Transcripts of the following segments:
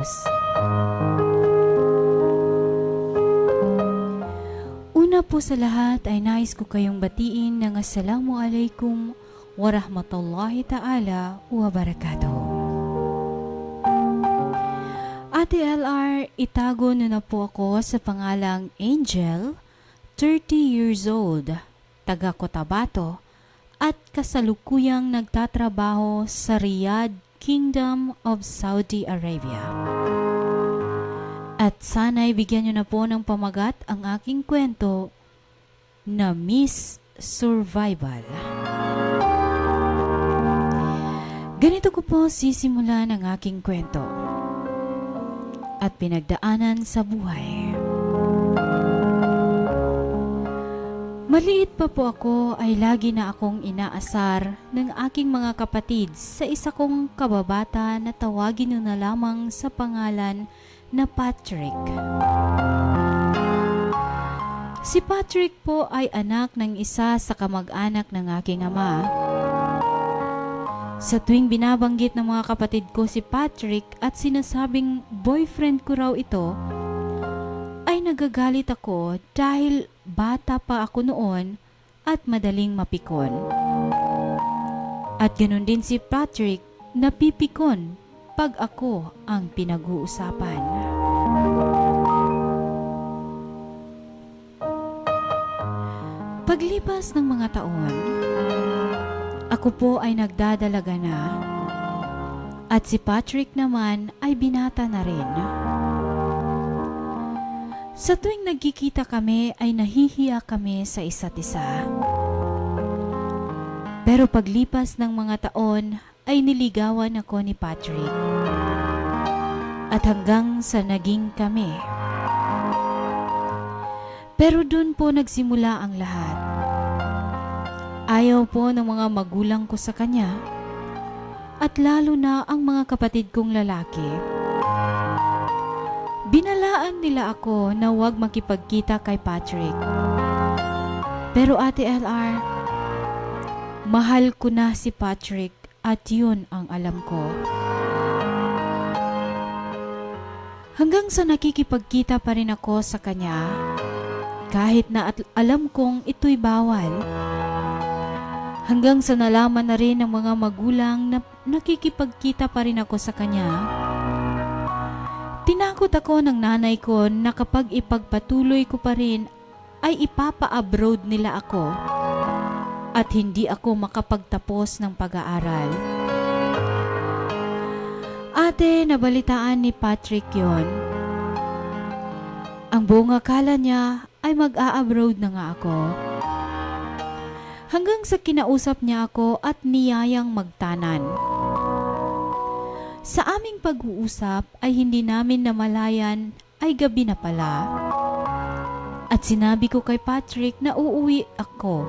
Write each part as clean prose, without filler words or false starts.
Diyos. Una po sa lahat ay nais ko kayong batiin ng Assalamualaikum warahmatullahi ta'ala wa barakatuh. Ate LR, itago na po ako sa pangalang Angel, 30 years old, taga Cotabato, at kasalukuyang nagtatrabaho sa Riyadh, Kingdom of Saudi Arabia. At sana'y bigyan nyo na po ng pamagat ang aking kwento na Miss Survival. Ganito ko po sisimulan ang aking kwento at pinagdaanan sa buhay. Maliit pa po ako ay lagi na akong inaasar ng aking mga kapatid sa isa kong kababata na tawagin na lamang sa pangalan na Patrick. Si Patrick po ay anak ng isa sa kamag-anak ng aking ama. Sa tuwing binabanggit ng mga kapatid ko si Patrick at sinasabing boyfriend ko raw ito, ay nagagalit ako dahil bata pa ako noon at madaling mapikon. At ganoon din si Patrick, napipikon pag ako ang pinag-uusapan. Paglipas ng mga taon, ako po ay nagdadalaga na at si Patrick naman ay binata na rin. Sa tuwing nagkikita kami ay nahihiya kami sa isa't isa. Pero paglipas ng mga taon ay niligawan ako ni Patrick. At hanggang sa naging kami. Pero dun po nagsimula ang lahat. Ayaw po ng mga magulang ko sa kanya at lalo na ang mga kapatid kong lalaki. Binalaan nila ako na huwag makipagkita kay Patrick. Pero Ate LR, mahal ko na si Patrick at yun ang alam ko. Hanggang sa nakikipagkita pa rin ako sa kanya, kahit na alam kong ito'y bawal. Hanggang sa nalaman na rin ng mga magulang na nakikipagkita pa rin ako sa kanya. Tinakot ako ng nanay ko na kapag ipagpatuloy ko pa rin ay ipapa-abroad nila ako at hindi ako makapagtapos ng pag-aaral. Ate, nabalitaan ni Patrick yon. Ang buong akala niya ay mag-a-abroad na nga ako. Hanggang sa kinausap niya ako at niyayang magtanan. Sa aming pag-uusap ay hindi namin namalayan ay gabi na pala. At sinabi ko kay Patrick na uuwi ako.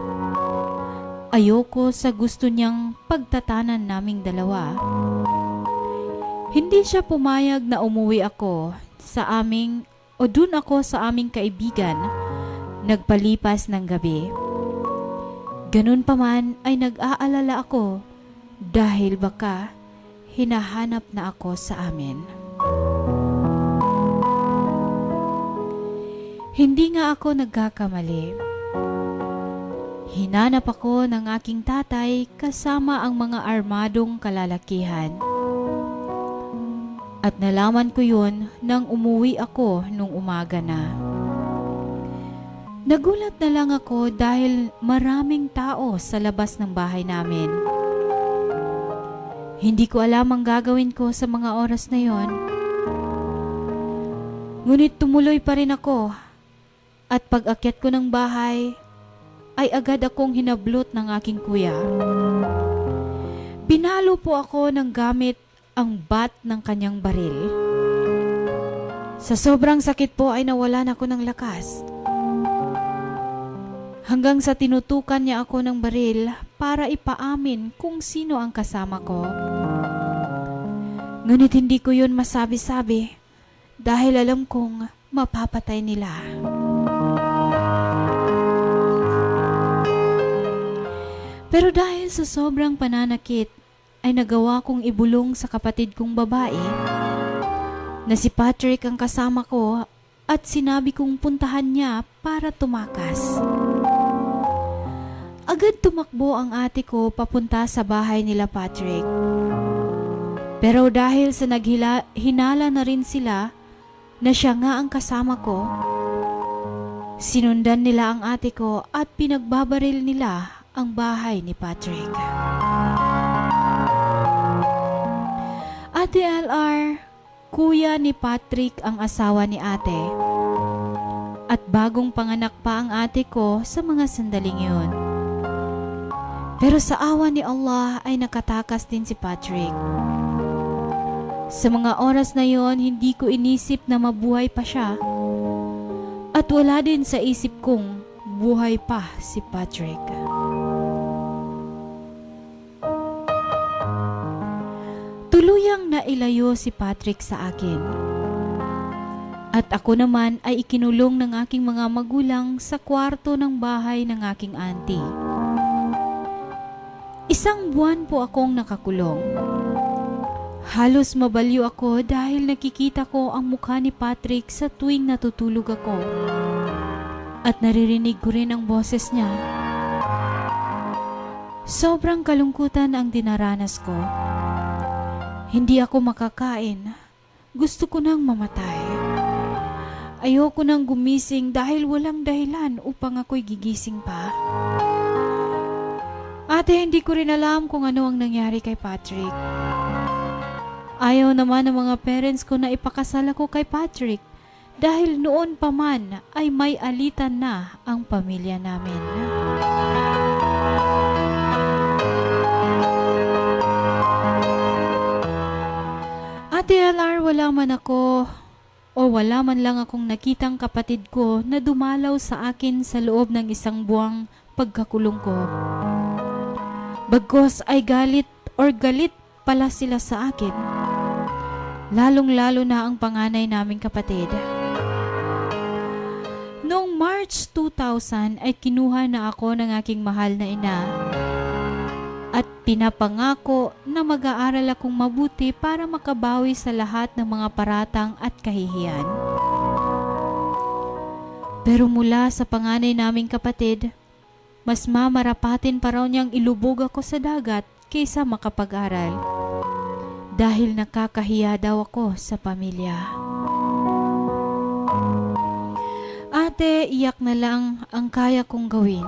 Ayoko sa gusto niyang pagtatanan naming dalawa. Hindi siya pumayag na umuwi ako sa aming o dun ako sa aming kaibigan. Nagpalipas ng gabi. Ganun pa man ay nag-aalala ako dahil baka hinahanap na ako sa amin. Hindi nga ako nagkakamali. Hinanap ako ng aking tatay kasama ang mga armadong kalalakihan. At nalaman ko yun nang umuwi ako nung umaga na. Nagulat na lang ako dahil maraming tao sa labas ng bahay namin. Hindi ko alam ang gagawin ko sa mga oras na yon. Ngunit tumuloy pa rin ako at pag-akyat ko ng bahay ay agad akong hinablot ng aking kuya. Pinalo po ako ng gamit ang bat ng kanyang baril. Sa sobrang sakit po ay nawalan ako ng lakas. Hanggang sa tinutukan niya ako ng baril para ipaamin kung sino ang kasama ko. Ngunit hindi ko yun masabi-sabi dahil alam kong mapapatay nila. Pero dahil sa sobrang pananakit ay nagawa kong ibulong sa kapatid kong babae na si Patrick ang kasama ko at sinabi kong puntahan niya para tumakas. Agad tumakbo ang ate ko papunta sa bahay nila Patrick. Pero dahil sa hinala na rin sila na siya nga ang kasama ko, sinundan nila ang ate ko at pinagbabaril nila ang bahay ni Patrick. Ate LR, kuya ni Patrick ang asawa ni ate. At bagong panganak pa ang ate ko sa mga sandaling yun. Pero sa awa ni Allah ay nakatakas din si Patrick. Sa mga oras na yon, hindi ko inisip na mabuhay pa siya. At wala din sa isip kong buhay pa si Patrick. Tuluyang nailayo si Patrick sa akin. At ako naman ay ikinulong ng aking mga magulang sa kwarto ng bahay ng aking auntie. 1 buwan po akong nakakulong. Halos mabaliw ako dahil nakikita ko ang mukha ni Patrick sa tuwing natutulog ako. At naririnig ko rin ang boses niya. Sobrang kalungkutan ang dinaranas ko. Hindi ako makakain. Gusto ko nang mamatay. Ayoko nang gumising dahil walang dahilan upang ako'y gigising pa. Ate, hindi ko rin alam kung ano ang nangyari kay Patrick. Ayaw naman ng mga parents ko na ipakasal ako kay Patrick dahil noon pa man ay may alitan na ang pamilya namin. Ate LR, wala man ako o wala man lang akong nakitang kapatid ko na dumalaw sa akin sa loob ng 1 buwang pagkakulong ko. Bagkus ay galit pala sila sa akin. Lalong-lalo na ang panganay naming kapatid. Noong March 2000 ay kinuha na ako ng aking mahal na ina at pinapangako na mag-aaral akong mabuti para makabawi sa lahat ng mga paratang at kahihiyan. Pero mula sa panganay naming kapatid, mas mamarapatin pa raw niyang ilubog ako sa dagat kaysa makapag-aral. Dahil nakakahiya daw ako sa pamilya. Ate, iyak na lang ang kaya kong gawin.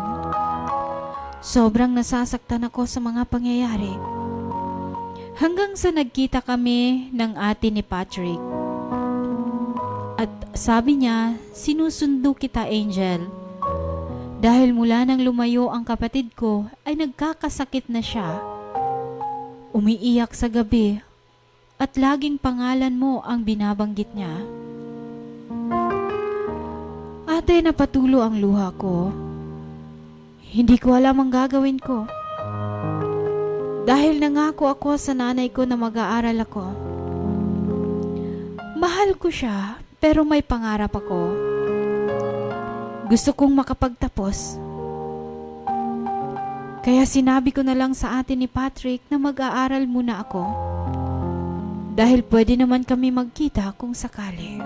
Sobrang nasasaktan ako sa mga pangyayari. Hanggang sa nagkita kami ng ate ni Patrick. At sabi niya, sinusundo kita, Angel. Dahil mula nang lumayo ang kapatid ko ay nagkakasakit na siya. Umiiyak sa gabi at laging pangalan mo ang binabanggit niya. Ate, napatulo ang luha ko. Hindi ko alam ang gagawin ko. Dahil nangako ako sa nanay ko na mag-aaral ako. Mahal ko siya pero may pangarap ako. Gusto kong makapagtapos. Kaya sinabi ko na lang sa atin ni Patrick na mag-aaral muna ako. Dahil pwede naman kami magkita kung sakali.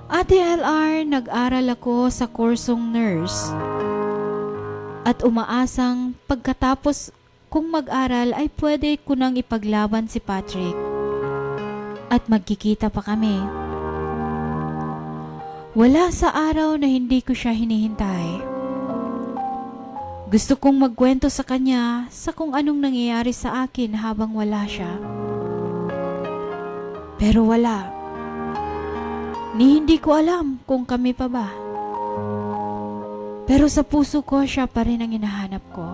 Ate LR, nag-aral ako sa kursong nurse. At umaasang pagkatapos kung mag-aral ay pwede ko nang ipaglaban si Patrick. At magkikita pa kami. Wala sa araw na hindi ko siya hinihintay. Gusto kong magkwento sa kanya sa kung anong nangyayari sa akin habang wala siya. Pero wala. Ni hindi ko alam kung kami pa ba. Pero sa puso ko siya pa rin ang hinahanap ko.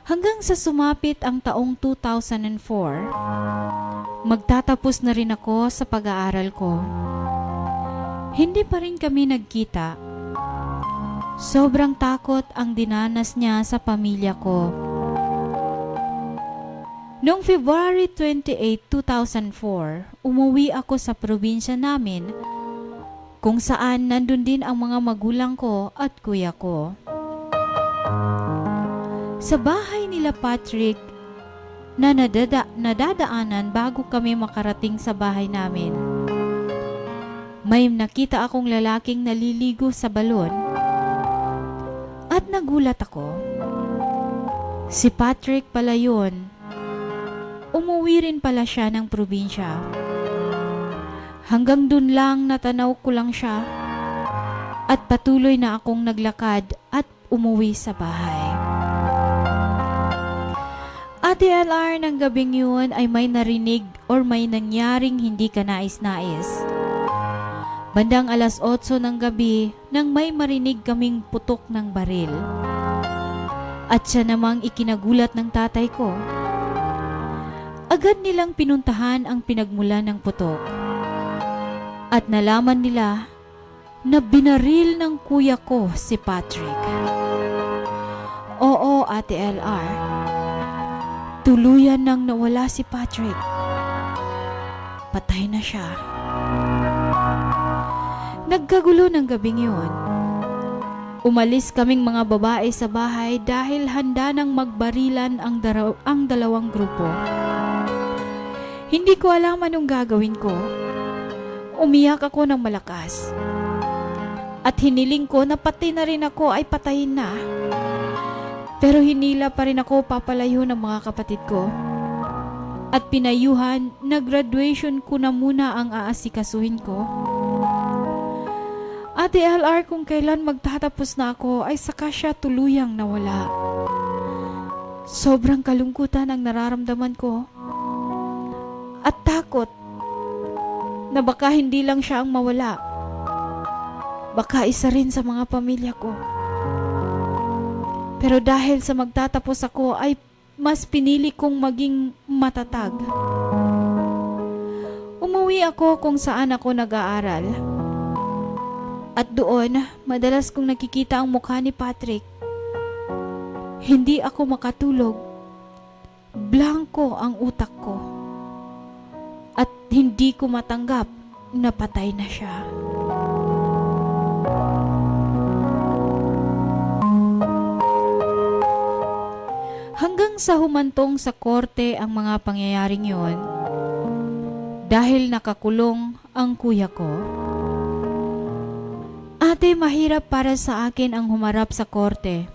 Hanggang sa sumapit ang taong 2004, magtatapos na rin ako sa pag-aaral ko. Hindi pa rin kami nagkita. Sobrang takot ang dinanas niya sa pamilya ko. Noong February 28, 2004, umuwi ako sa probinsya namin kung saan nandun din ang mga magulang ko at kuya ko. Sa bahay nila Patrick na nadadaanan bago kami makarating sa bahay namin, may nakita akong lalaking naliligo sa balon at nagulat ako. Si Patrick pala yun. Umuwi rin pala siya ng probinsya. Hanggang dun lang natanaw ko lang siya at patuloy na akong naglakad at umuwi sa bahay. Ate LR, ng gabing yun ay may narinig or may nangyaring hindi kanais-nais. Bandang 8:00 ng gabi nang may marinig kaming putok ng baril. At siya namang ikinagulat ng tatay ko. Agad nilang pinuntahan ang pinagmulan ng putok. At nalaman nila na binaril ng kuya ko si Patrick. Oo, Ate LR. Tuluyan nang nawala si Patrick. Patay na siya. Nagkagulo ng gabing yun. Umalis kaming mga babae sa bahay dahil handa nang magbarilan ang dalawang grupo. Hindi ko alam anong gagawin ko. Umiyak ako ng malakas. At hiniling ko na pati na rin ako ay patayin na. Pero hinila pa rin ako papalayo ng mga kapatid ko. At pinayuhan na graduation ko na muna ang aasikasuhin ko. Ate LR, kung kailan magtatapos na ako ay saka siya tuluyang nawala. Sobrang kalungkutan ang nararamdaman ko. At takot na baka hindi lang siya ang mawala. Baka isa rin sa mga pamilya ko. Pero dahil sa magtatapos ako ay mas pinili kong maging matatag. Umuwi ako kung saan ako nag-aaral. At doon, madalas kong nakikita ang mukha ni Patrick. Hindi ako makatulog. Blanko ang utak ko. At hindi ko matanggap na patay na siya. Hanggang sa humantong sa korte ang mga pangyayaring yon, dahil nakakulong ang kuya ko. Ate, mahirap para sa akin ang humarap sa korte.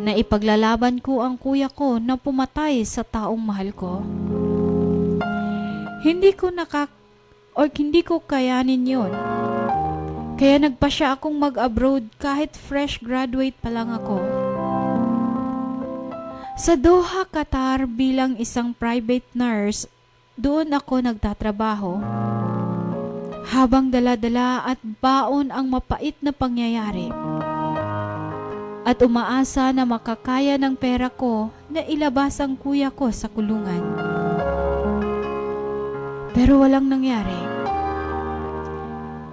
Na ipaglalaban ko ang kuya ko na pumatay sa taong mahal ko. Hindi ko kayanin yon. Kaya nagpasya akong mag-abroad kahit fresh graduate pa lang ako. Sa Doha, Qatar bilang isang private nurse, doon ako nagtatrabaho. Habang dala-dala at baon ang mapait na pangyayari. At umaasa na makakaya ng pera ko na ilabas ang kuya ko sa kulungan. Pero walang nangyari.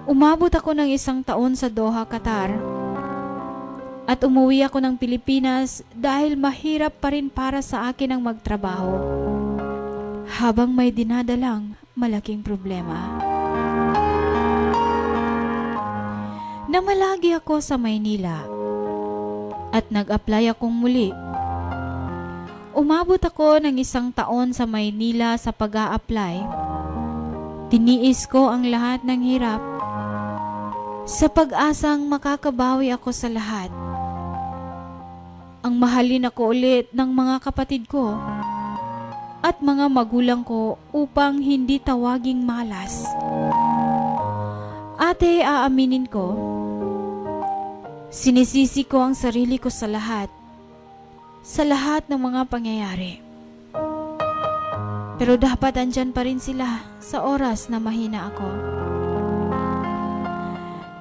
Umabot ako ng 1 taon sa Doha, Qatar. At umuwi ako ng Pilipinas dahil mahirap pa rin para sa akin ang magtrabaho. Habang may dinadalang malaking problema. Namalagi ako sa Maynila at nag-apply akong muli. Umabot ako ng 1 taon sa Maynila sa pag-a-apply. Tiniis ko ang lahat ng hirap sa pag-asang makakabawi ako sa lahat. Ang mahalin ako ulit ng mga kapatid ko at mga magulang ko upang hindi tawaging malas. Ate, aaminin ko, sinisisi ko ang sarili ko sa lahat ng mga pangyayari. Pero dapat andyan pa rin sila sa oras na mahina ako.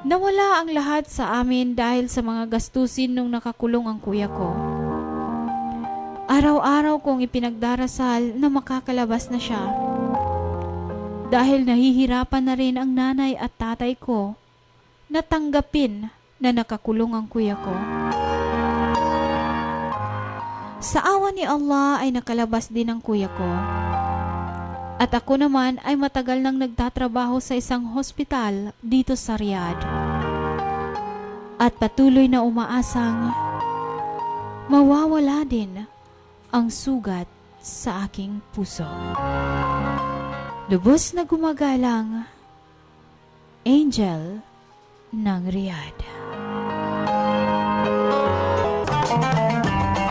Nawala ang lahat sa amin dahil sa mga gastusin nung nakakulong ang kuya ko. Araw-araw kong ipinagdarasal na makakalabas na siya. Dahil nahihirapan na rin ang nanay at tatay ko na tanggapin na nakakulong ang kuya ko. Sa awa ni Allah ay nakalabas din ang kuya ko. At ako naman ay matagal nang nagtatrabaho sa isang hospital dito sa Riyadh. At patuloy na umaasang mawawala din ang sugat sa aking puso. Lubos na gumagalang, Angel ng Riyadh.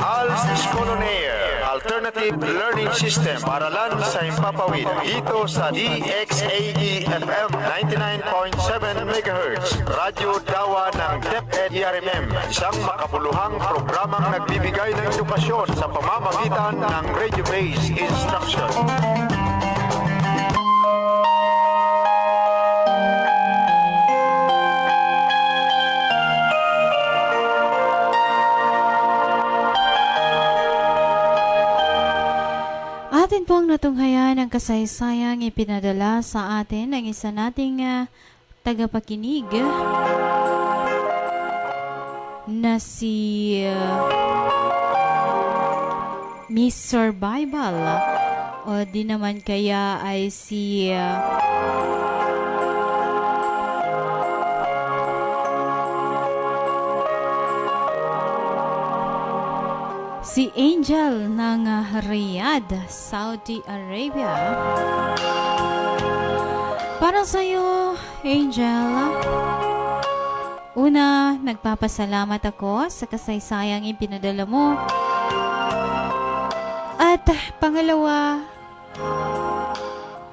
ALS School on Air, Alternative Learning System, paralan sa Himpapawid, dito sa DXAE-FM 99.7 MHz, Radyo Dawa ng DepEd ERMM, isang makabuluhang programang nagbibigay ng edukasyon sa pamamagitan ng radio-based instruction. Atin pong natunghayan ang kasaysayang ipinadala sa atin ng isa nating tagapakinig na si Miss Survival o di naman kaya ay si Angel ng Riyadh, Saudi Arabia. Para sa iyo, Angel, una, nagpapasalamat ako sa kasaysayang ipinadala mo. At pangalawa,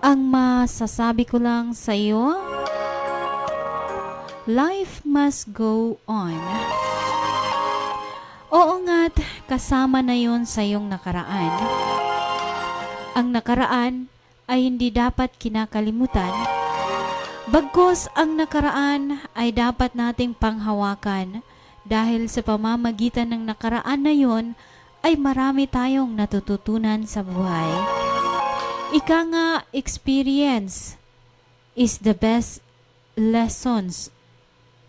ang masasabi ko lang sa iyo, life must go on. Oo nga't kasama na yun sa iyong nakaraan. Ang nakaraan ay hindi dapat kinakalimutan. Bagkus ang nakaraan ay dapat nating panghawakan dahil sa pamamagitan ng nakaraan na yun ay marami tayong natututunan sa buhay. Ika nga, experience is the best lessons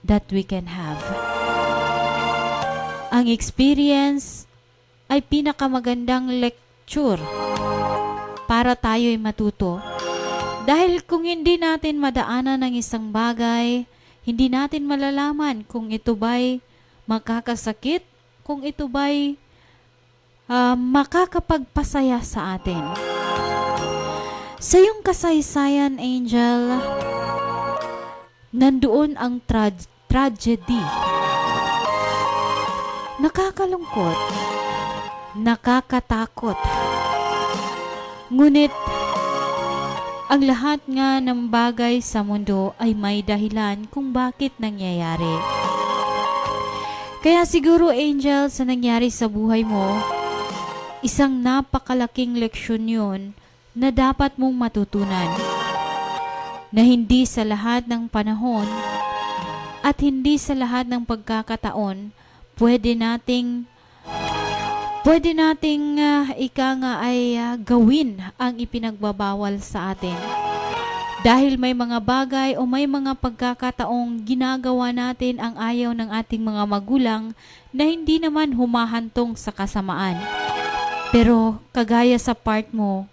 that we can have. Ang experience ay pinakamagandang lecture para tayo'y matuto. Dahil kung hindi natin madaanan ng isang bagay, hindi natin malalaman kung ito ba'y makakasakit, kung ito ba'y makakapagpasaya sa atin. Sa iyong kasaysayan, Angel, nandoon ang tragedy. Nakakalungkot, nakakatakot. Ngunit, ang lahat nga ng bagay sa mundo ay may dahilan kung bakit nangyayari. Kaya siguro, Angel, sa nangyari sa buhay mo, isang napakalaking leksyon yun na dapat mong matutunan. Na hindi sa lahat ng panahon at hindi sa lahat ng pagkakataon pwede nating gawin ang ipinagbabawal sa atin. Dahil may mga bagay o may mga pagkakataong ginagawa natin ang ayaw ng ating mga magulang na hindi naman humahantong sa kasamaan. Pero kagaya sa part mo,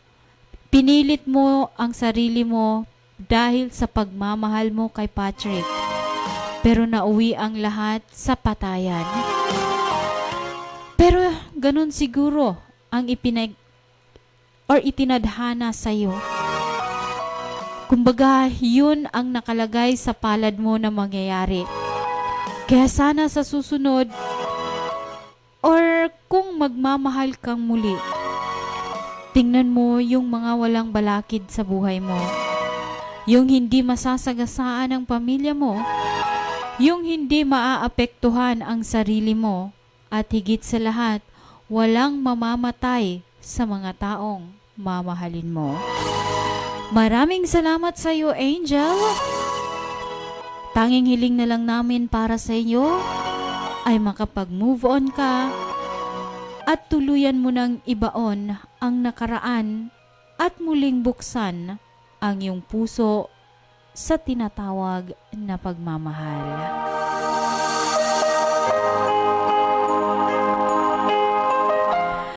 pinilit mo ang sarili mo dahil sa pagmamahal mo kay Patrick. Pero nauwi ang lahat sa patayan. Pero ganun siguro ang itinadhana sa iyo. Kumbaga, yun ang nakalagay sa palad mo na mangyayari. Kaya sana sa susunod, or kung magmamahal kang muli, tingnan mo yung mga walang balakid sa buhay mo. Yung hindi masasagasaan ang pamilya mo, yung hindi maaapektuhan ang sarili mo, at higit sa lahat, walang mamamatay sa mga taong mamahalin mo. Maraming salamat sa iyo, Angel. Tanging hiling na lang namin para sa iyo ay makapag-move on ka at tuluyan mo ng ibaon ang nakaraan at muling buksan ang iyong puso sa tinatawag na pagmamahal.